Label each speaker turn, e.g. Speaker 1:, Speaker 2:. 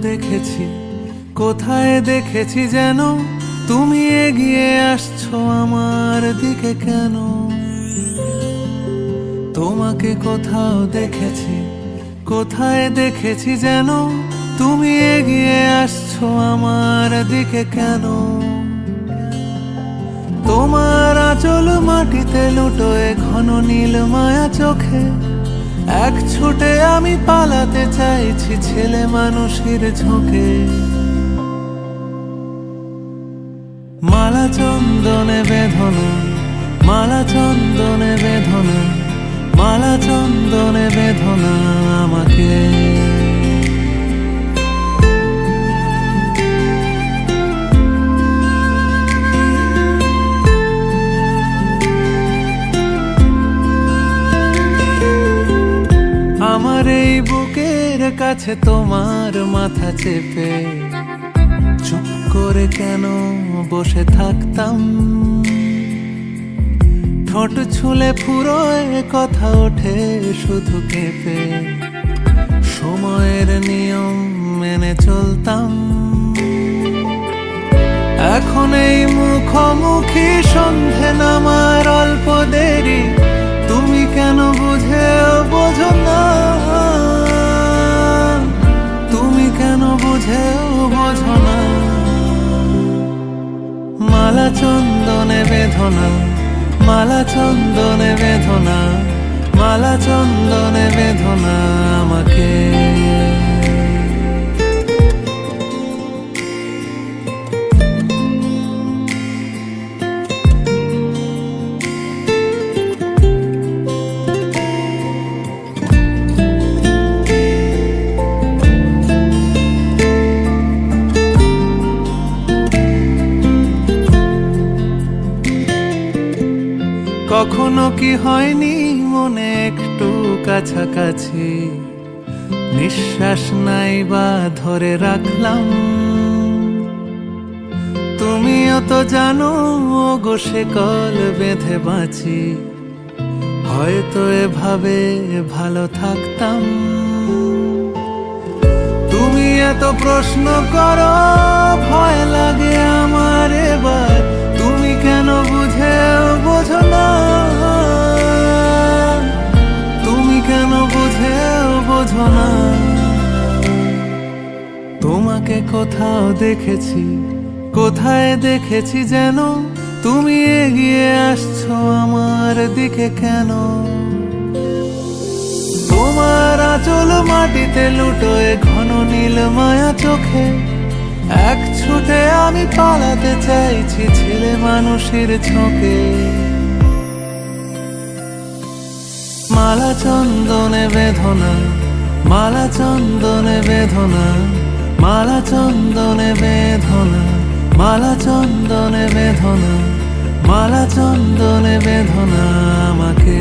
Speaker 1: দেখেছি, কোথায় দেখেছি যেন তুমি এগিয়ে আসছো আমার দিকে কেন। তোমাকে কোথাও দেখেছি, কোথায় দেখেছি যেন তুমি এগিয়ে আসছো আমার দিকে কেন। তোমার আঁচল মাটিতে লুটোয় ঘন নীল মায়া চোখে, এক ছুটে আমি পালাতে চাইছি ছেলে মানুষের ঝোঁকে। মালা চন্দনে বেঁধনা, মালা চন্দনে বেঁধনা, মালা চন্দনে বেঁধনা আমাকে। আমার এই বুকের কাছে তোমার মাথা চেপে চুপ করে কেন বসে থাকতাম। ঠোঁট ছুলে ফুরোয় কথা ওঠে শুধু কেঁপে, সময়ের নিয়ম মেনে চলতাম। এখন এই মুখোমুখি সন্ধে নামার অল্প দেরি, তুমি কেন বুঝেও বোঝো না, তুমি কেন বুঝেও বোঝো না। মালা চন্দনে বেঁধনা, মালা চন্দনে বেঁধনা, মালা চন্দনে বেঁধনা আমাকে। কখনো কি হয়নি মনে একটু কাছাকাছি, নিঃশ্বাস নাই বা ধরে রাখলাম। তুমিও তো জানো গো সে কল বেঁধে বাঁচি, হয়তো এভাবে ভালো থাকতাম। তুমি এত প্রশ্ন করো ভয় লাগে আমার এবার, তুমি কেন বুঝেও বোঝো না, তুমি কেন বুঝেও বোঝো না। তোমাকে কোথাও দেখেছি, কোথায় দেখেছি যেন তুমি এগিয়ে আসছো আমার দিকে কেন। তোমার আঁচল মাটিতে লুটোয় ঘন নীল মায়া চোখে, এক ছুটে আমি পালাতে চাইছি ছেলে মানুষের ঝোঁকে। মালা চন্দনে বেঁধনা, মালা চন্দনে বেঁধনা, মালা চন্দনে বেঁধনা, মালা চন্দনে বেঁধনা, মালা চন্দনে বেঁধনা আমাকে।